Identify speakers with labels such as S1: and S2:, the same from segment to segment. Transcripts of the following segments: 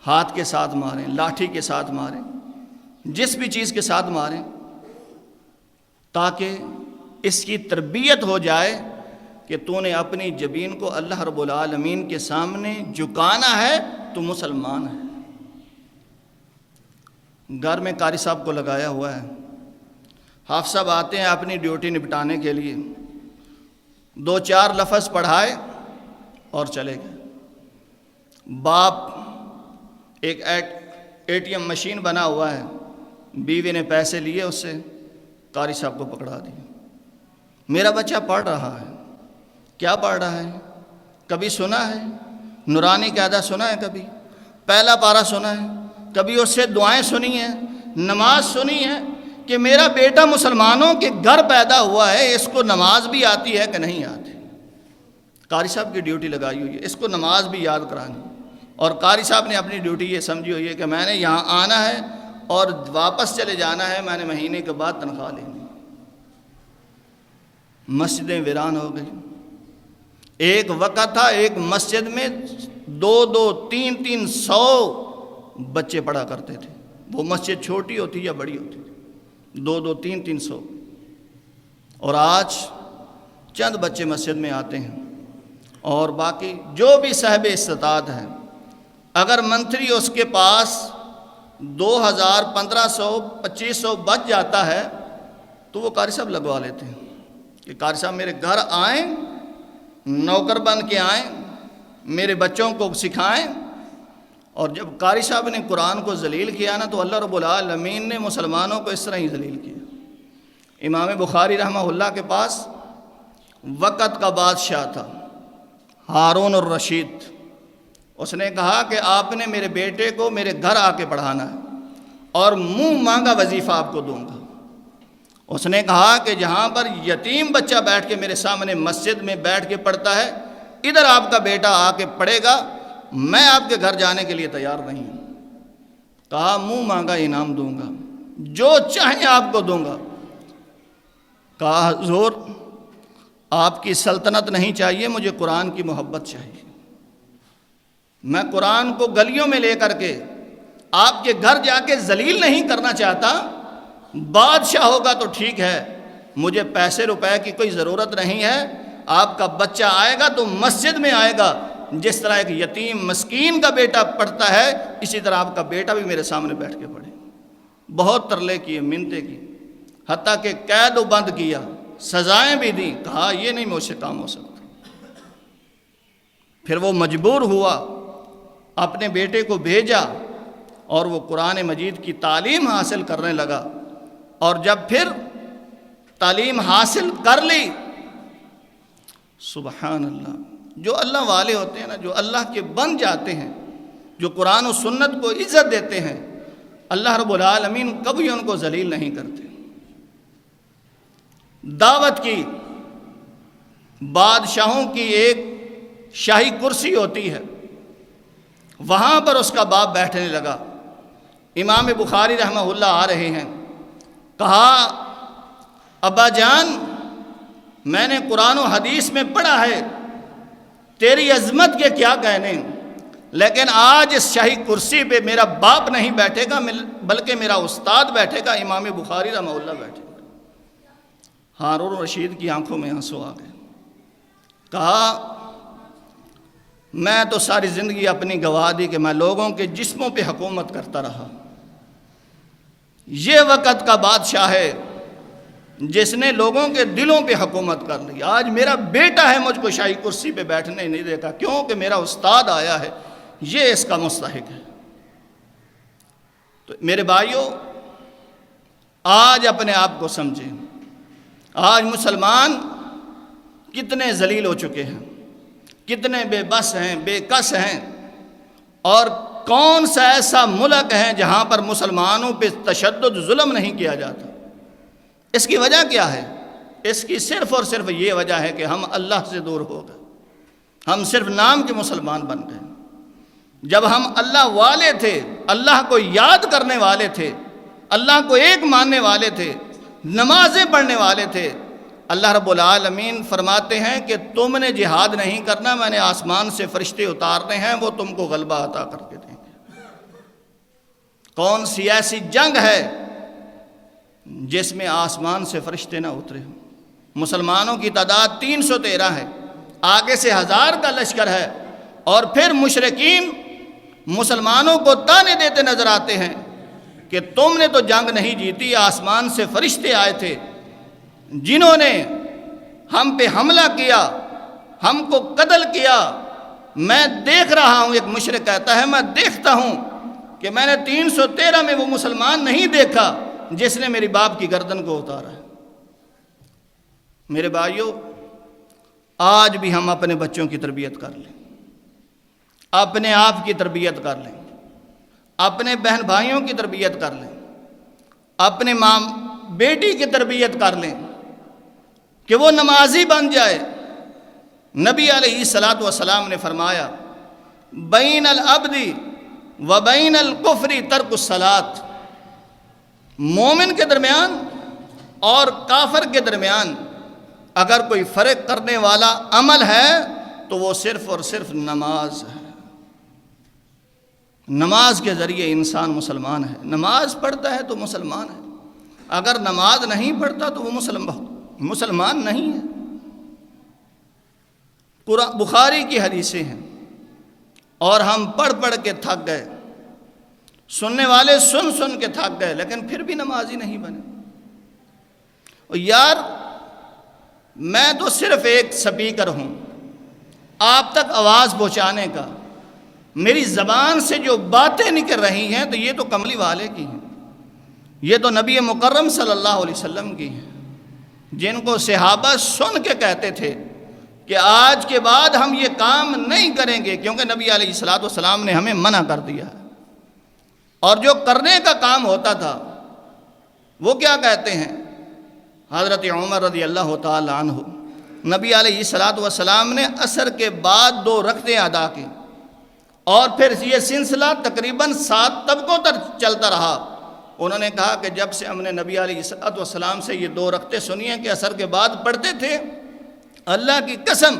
S1: ہاتھ کے ساتھ ماریں، لاٹھی کے ساتھ ماریں، جس بھی چیز کے ساتھ ماریں، تاکہ اس کی تربیت ہو جائے کہ تو نے اپنی جبین کو اللہ رب العالمین کے سامنے جھکانا ہے، تو مسلمان ہے۔ گھر میں قاری صاحب کو لگایا ہوا ہے، حافظ صاحب آتے ہیں اپنی ڈیوٹی نپٹانے کے لیے، 2-4 لفظ پڑھائے اور چلے گئے۔ باپ ایک ATM مشین بنا ہوا ہے، بیوی نے پیسے لیے اس سے، قاری صاحب کو پکڑا دیا۔ میرا بچہ پڑھ رہا ہے، کیا پڑھ رہا ہے؟ کبھی سنا ہے نورانی قاعدہ؟ سنا ہے کبھی پہلا پارہ؟ سنا ہے کبھی اس سے دعائیں سنی ہیں، نماز سنی ہے کہ میرا بیٹا مسلمانوں کے گھر پیدا ہوا ہے، اس کو نماز بھی آتی ہے کہ نہیں آتی؟ قاری صاحب کی ڈیوٹی لگائی ہوئی ہے، اس کو نماز بھی یاد کرانی، اور قاری صاحب نے اپنی ڈیوٹی یہ سمجھی ہوئی ہے کہ میں نے یہاں آنا ہے اور واپس چلے جانا ہے، میں نے مہینے کے بعد تنخواہ لینی۔ مسجدیں ویران ہو گئی۔ ایک وقت تھا ایک مسجد میں 2-2 3-3 100 بچے پڑھا کرتے تھے، وہ مسجد چھوٹی ہوتی یا بڑی ہوتی تھی، 2-2 3-3 100، اور آج چند بچے مسجد میں آتے ہیں، اور باقی جو بھی صاحب استطاعت ہے، اگر منتری اس کے پاس 2000 1500 2500 بچ جاتا ہے تو وہ قاری صاحب لگوا لیتے ہیں کہ قاری صاحب میرے گھر آئیں، نوکر بن کے آئیں، میرے بچوں کو سکھائیں۔ اور جب قاری صاحب نے قرآن کو ذلیل کیا نا، تو اللہ رب العالمین نے مسلمانوں کو اس طرح ہی ذلیل کیا۔ امام بخاری رحمہ اللہ کے پاس وقت کا بادشاہ تھا ہارون الرشید، اس نے کہا کہ آپ نے میرے بیٹے کو میرے گھر آ کے پڑھانا ہے اور منہ مانگا وظیفہ آپ کو دوں گا۔ اس نے کہا کہ جہاں پر یتیم بچہ بیٹھ کے میرے سامنے مسجد میں بیٹھ کے پڑھتا ہے، ادھر آپ کا بیٹا آ کے پڑھے گا، میں آپ کے گھر جانے کے لیے تیار نہیں ہوں۔ کہا منہ مانگا انعام دوں گا، جو چاہیں آپ کو دوں گا۔ کہا حضور آپ کی سلطنت نہیں چاہیے، مجھے قرآن کی محبت چاہیے، میں قرآن کو گلیوں میں لے کر کے آپ کے گھر جا کے ذلیل نہیں کرنا چاہتا۔ بادشاہ ہوگا تو ٹھیک ہے، مجھے پیسے روپے کی کوئی ضرورت نہیں ہے، آپ کا بچہ آئے گا تو مسجد میں آئے گا، جس طرح ایک یتیم مسکین کا بیٹا پڑھتا ہے، اسی طرح آپ کا بیٹا بھی میرے سامنے بیٹھ کے پڑھے۔ بہت ترلے کیے، منتیں کی، حتیٰ کہ قید و بند کیا، سزائیں بھی دیں، کہا یہ نہیں مجھ سے کام ہو سکتا۔ پھر وہ مجبور ہوا، اپنے بیٹے کو بھیجا، اور وہ قرآن مجید کی تعلیم حاصل کرنے لگا۔ اور جب پھر تعلیم حاصل کر لی، سبحان اللہ، جو اللہ والے ہوتے ہیں نا، جو اللہ کے بن جاتے ہیں، جو قرآن و سنت کو عزت دیتے ہیں، اللہ رب العالمین کبھی ان کو ذلیل نہیں کرتے۔ دعوت کی، بادشاہوں کی ایک شاہی کرسی ہوتی ہے، وہاں پر اس کا باپ بیٹھنے لگا۔ امام بخاری رحمہ اللہ آ رہے ہیں، کہا ابا جان میں نے قرآن و حدیث میں پڑھا ہے تیری عظمت کے کیا کہنے، لیکن آج اس شاہی کرسی پہ میرا باپ نہیں بیٹھے گا بلکہ میرا استاد بیٹھے گا، امام بخاری رحمہ اللہ بیٹھے گا۔ ہارون رشید کی آنکھوں میں آنسو آ گئے۔ کہا میں تو ساری زندگی اپنی گوا دی کہ میں لوگوں کے جسموں پہ حکومت کرتا رہا، یہ وقت کا بادشاہ ہے جس نے لوگوں کے دلوں پہ حکومت کر لی، آج میرا بیٹا ہے مجھ کو شاہی کرسی پہ بیٹھنے نہیں دیتا، کیونکہ میرا استاد آیا ہے، یہ اس کا مستحق ہے۔ تو میرے بھائیوں، آج اپنے آپ کو سمجھیں، آج مسلمان کتنے ذلیل ہو چکے ہیں، کتنے بے بس ہیں، بے کس ہیں، اور کون سا ایسا ملک ہے جہاں پر مسلمانوں پہ تشدد ظلم نہیں کیا جاتا؟ اس کی وجہ کیا ہے؟ اس کی صرف اور صرف یہ وجہ ہے کہ ہم اللہ سے دور ہو گئے، ہم صرف نام کے مسلمان بن گئے۔ جب ہم اللہ والے تھے، اللہ کو یاد کرنے والے تھے، اللہ کو ایک ماننے والے تھے، نمازیں پڑھنے والے تھے، اللہ رب العالمین فرماتے ہیں کہ تم نے جہاد نہیں کرنا، میں نے آسمان سے فرشتے اتارنے ہیں، وہ تم کو غلبہ عطا کر کے دیں گے۔ کون سی ایسی جنگ ہے جس میں آسمان سے فرشتے نہ اترے ہوں؟ مسلمانوں کی تعداد 313 ہے، آگے سے 1000 کا لشکر ہے، اور پھر مشرکین مسلمانوں کو تانے دیتے نظر آتے ہیں کہ تم نے تو جنگ نہیں جیتی، آسمان سے فرشتے آئے تھے جنہوں نے ہم پہ حملہ کیا، ہم کو قتل کیا۔ میں دیکھ رہا ہوں، ایک مشرک کہتا ہے میں دیکھتا ہوں کہ میں نے 313 میں وہ مسلمان نہیں دیکھا جس نے میری باپ کی گردن کو اتارا ہے۔ میرے بھائیوں، آج بھی ہم اپنے بچوں کی تربیت کر لیں، اپنے آپ کی تربیت کر لیں، اپنے بہن بھائیوں کی تربیت کر لیں، اپنے ماں بیٹی کی تربیت کر لیں کہ وہ نمازی بن جائے۔ نبی علیہ الصلوۃ والسلام نے فرمایا بین العبد و بین الکفر ترک الصلاۃ، مومن کے درمیان اور کافر کے درمیان اگر کوئی فرق کرنے والا عمل ہے تو وہ صرف اور صرف نماز ہے۔ نماز کے ذریعے انسان مسلمان ہے، نماز پڑھتا ہے تو مسلمان ہے، اگر نماز نہیں پڑھتا تو وہ مسلمان نہیں ہے۔ بخاری کی حدیثیں ہیں اور ہم پڑھ پڑھ کے تھک گئے، سننے والے سن سن کے تھک گئے، لیکن پھر بھی نمازی نہیں بنے۔ اور یار میں تو صرف ایک سپیکر ہوں آپ تک آواز پہنچانے کا، میری زبان سے جو باتیں نکل رہی ہیں تو یہ تو کملی والے کی ہیں، یہ تو نبی مکرم صلی اللہ علیہ وسلم کی ہیں، جن کو صحابہ سن کے کہتے تھے کہ آج کے بعد ہم یہ کام نہیں کریں گے، کیونکہ نبی علیہ الصلوۃ والسلام نے ہمیں منع کر دیا ہے۔ اور جو کرنے کا کام ہوتا تھا وہ کیا کہتے ہیں؟ حضرت عمر رضی اللہ تعالی عنہ، نبی علیہ الصلوۃ والسلام نے عصر کے بعد 2 رکعتیں ادا کی، اور پھر یہ سلسلہ تقریباً 7 طبقوں تک چلتا رہا۔ انہوں نے کہا کہ جب سے ہم نے نبی علیہ الصلوۃ والسلام سے یہ 2 رکعتیں سنی ہیں کہ عصر کے بعد پڑھتے تھے، اللہ کی قسم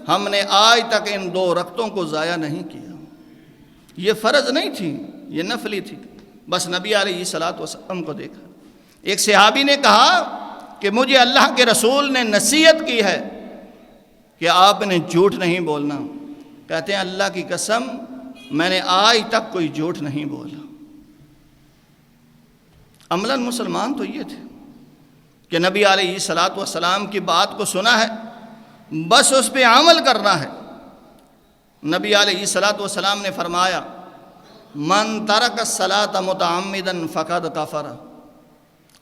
S1: ہم نے آج تک ان 2 رکعتوں کو ضائع نہیں کیا۔ یہ فرض نہیں تھی، یہ نفلی تھی، بس نبی علیہ الصلوۃ والسلام کو دیکھا۔ ایک صحابی نے کہا کہ مجھے اللہ کے رسول نے نصیحت کی ہے کہ آپ نے جھوٹ نہیں بولنا۔ کہتے ہیں اللہ کی قسم میں نے آج تک کوئی جھوٹ نہیں بولا۔ عملاً مسلمان تو یہ تھے کہ نبی علیہ الصلوۃ والسلام کی بات کو سنا ہے، بس اس پہ عمل کرنا ہے۔ نبی علیہ الصلوۃ والسلام نے فرمایا من ترک الصلاۃ متعمدا فقد کفر،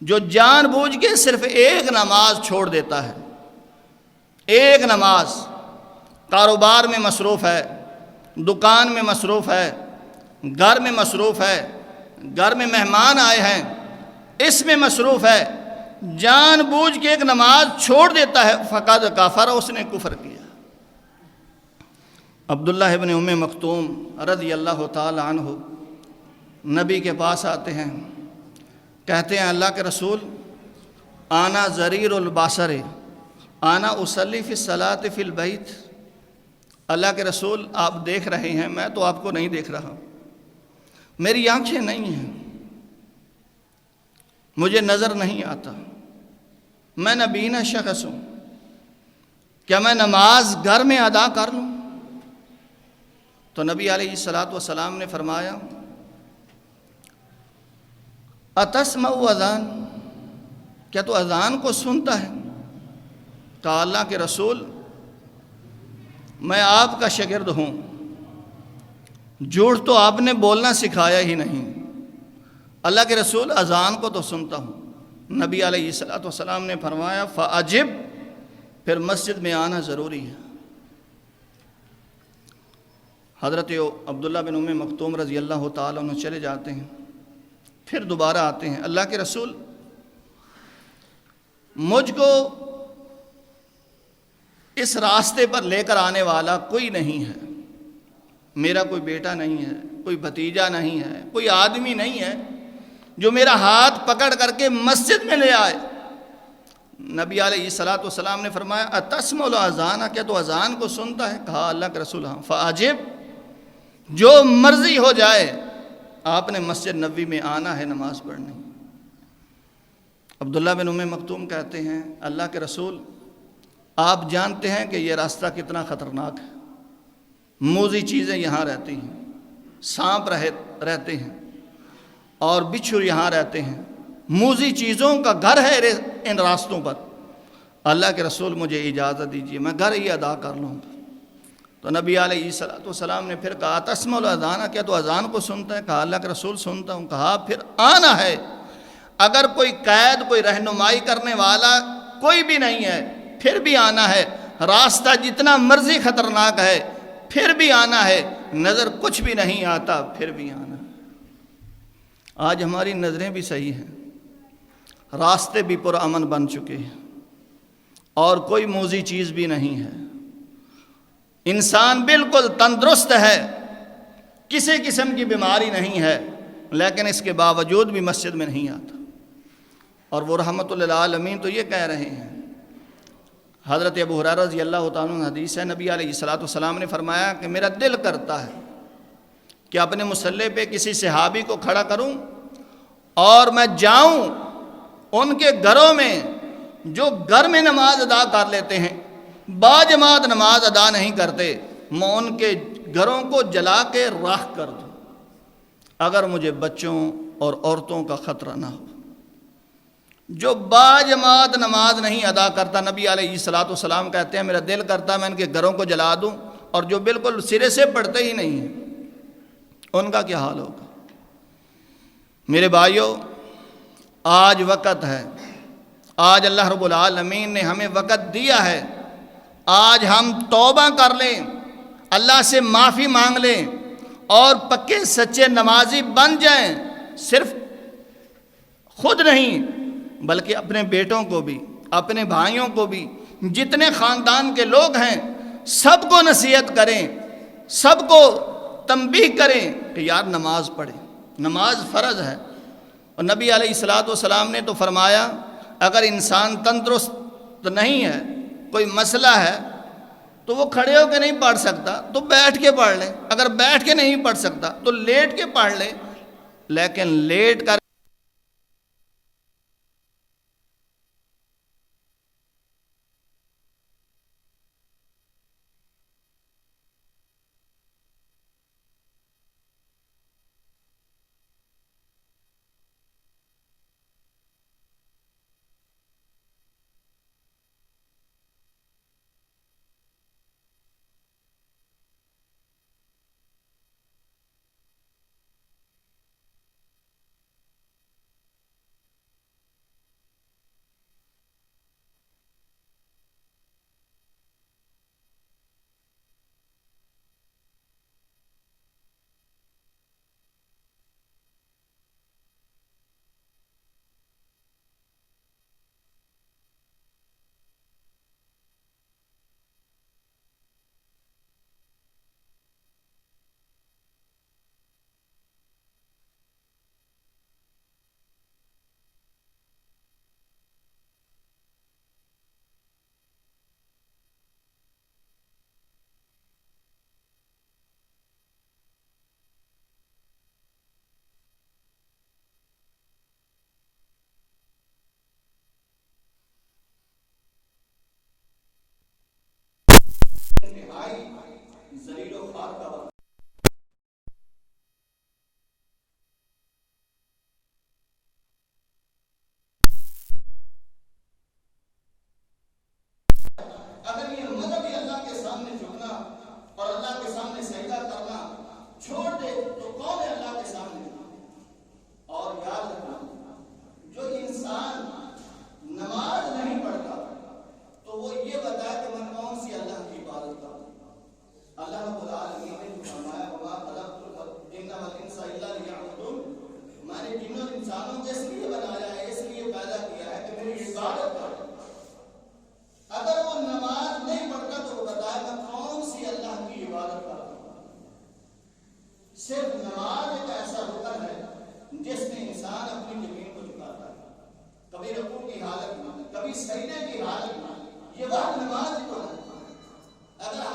S1: جو جان بوجھ کے صرف ایک نماز چھوڑ دیتا ہے، ایک نماز، کاروبار میں مصروف ہے، دکان میں مصروف ہے، گھر میں مصروف ہے، گھر میں مہمان آئے ہیں اس میں مصروف ہے، جان بوجھ کے ایک نماز چھوڑ دیتا ہے، فقد کفر، اس نے کفر کیا۔ عبداللہ ابن ام مکتوم رضی اللہ تعالی عنہ نبی کے پاس آتے ہیں، کہتے ہیں اللہ کے رسول آنا ضریر البصر آنا اصلی فی الصلاۃ فی البیت، اللہ کے رسول آپ دیکھ رہے ہیں، میں تو آپ کو نہیں دیکھ رہا، میری آنکھیں نہیں ہیں، مجھے نظر نہیں آتا، میں نابینا شخص ہوں، کیا میں نماز گھر میں ادا کر لوں؟ تو نبی علیہ الصلوۃ والسلام نے فرمایا اتسمع اذان، کیا تو اذان کو سنتا ہے؟ کہا اللہ کے رسول میں آپ کا شاگرد ہوں، جھوٹ تو آپ نے بولنا سکھایا ہی نہیں، اللہ کے رسول اذان کو تو سنتا ہوں۔ نبی علیہ الصلوۃ والسلام نے فرمایا فاجب، پھر مسجد میں آنا ضروری ہے۔ حضرت عبداللہ بن ام مکتوم رضی اللہ تعالیٰ عنہ چلے جاتے ہیں، پھر دوبارہ آتے ہیں، اللہ کے رسول مجھ کو اس راستے پر لے کر آنے والا کوئی نہیں ہے، میرا کوئی بیٹا نہیں ہے، کوئی بھتیجا نہیں ہے، کوئی آدمی نہیں ہے جو میرا ہاتھ پکڑ کر کے مسجد میں لے آئے۔ نبی علیہ الصلوۃ والسلام نے فرمایا اتسمع الاذان، کیا تو اذان کو سنتا ہے؟ کہا اللہ کے رسول ہاں۔ فاجب، جو مرضی ہو جائے آپ نے مسجد نبوی میں آنا ہے نماز پڑھنے۔ عبداللہ بن ام مکتوم کہتے ہیں اللہ کے رسول آپ جانتے ہیں کہ یہ راستہ کتنا خطرناک ہے، موذی چیزیں یہاں رہتی ہیں، سانپ رہتے ہیں اور بچھو یہاں رہتے ہیں، موذی چیزوں کا گھر ہے ان راستوں پر، اللہ کے رسول مجھے اجازت دیجیے میں گھر ہی ادا کر لوں گا۔ تو نبی علیہ السلام نے پھر کہا تسمع الاذان، کیا تو اذان کو سنتا ہے؟ کہا اللہ کے رسول سنتا ہوں۔ کہا پھر آنا ہے، اگر کوئی قید کوئی رہنمائی کرنے والا کوئی بھی نہیں ہے پھر بھی آنا ہے، راستہ جتنا مرضی خطرناک ہے پھر بھی آنا ہے، نظر کچھ بھی نہیں آتا پھر بھی آنا ہے۔ آج ہماری نظریں بھی صحیح ہیں، راستے بھی پرامن بن چکے ہیں اور کوئی موذی چیز بھی نہیں ہے، انسان بالکل تندرست ہے، کسی قسم کی بیماری نہیں ہے، لیکن اس کے باوجود بھی مسجد میں نہیں آتا۔ اور وہ رحمت للعالمین تو یہ کہہ رہے ہیں، حضرت ابو ہریرہ رضی اللہ تعالیٰ عنہ حدیث ہے، نبی علیہ السلام نے فرمایا کہ میرا دل کرتا ہے کہ اپنے مصلی پہ کسی صحابی کو کھڑا کروں اور میں جاؤں ان کے گھروں میں جو گھر میں نماز ادا کر لیتے ہیں، باجماعت نماز ادا نہیں کرتے، میں ان کے گھروں کو جلا کے راکھ کر دوں اگر مجھے بچوں اور عورتوں کا خطرہ نہ ہو۔ جو باجماعت نماز نہیں ادا کرتا، نبی علیہ السلام کہتے ہیں میرا دل کرتا ہے میں ان کے گھروں کو جلا دوں، اور جو بالکل سرے سے پڑھتے ہی نہیں ہیں ان کا کیا حال ہوگا؟ میرے بھائیوں، آج وقت ہے، آج اللہ رب العالمین نے ہمیں وقت دیا ہے، آج ہم توبہ کر لیں، اللہ سے معافی مانگ لیں اور پکے سچے نمازی بن جائیں، صرف خود نہیں بلکہ اپنے بیٹوں کو بھی، اپنے بھائیوں کو بھی، جتنے خاندان کے لوگ ہیں سب کو نصیحت کریں، سب کو تنبیہ کریں کہ یار نماز پڑھیں، نماز فرض ہے۔ اور نبی علیہ السلام نے تو فرمایا اگر انسان تندرست نہیں ہے، کوئی مسئلہ ہے تو وہ کھڑے ہو کے نہیں پڑھ سکتا تو بیٹھ کے پڑھ لے، اگر بیٹھ کے نہیں پڑھ سکتا تو لیٹ کے پڑھ لے، لیکن لیٹ کر اگر یہ مذہب ہی اللہ کے سامنے جھکنا اور اللہ کے سامنے سجدہ کرنا چھوڑ دے تو کون ہے اللہ کے سامنے؟ اور یاد رکھنا جو انسان نماز نہیں پڑھتا تو وہ یہ بتائے کہ میں کون سی اللہ کی عبادت کروں۔ اللہ رب العالمین نے فرمایا وما خلقت الجن والانس الا ليعبدون، میں نے جن اور انسانوں کو اس لیے بنایا ہے، اس لیے پیدا کیا ہے کہ میری عبادت کریں۔ اگر وہ نماز نہیں پڑھتا تو وہ بتائے میں کون سی اللہ کی عبادت کرتا ہوں۔ صرف نماز ایک ایسا رکن ہے جس میں انسان اپنی زمین کو جھکاتا ہے، کبھی رکوع کی حالت میں، کبھی سجدے کی حالت میں، یہ وقت نماز ہی تو ہے۔ اگر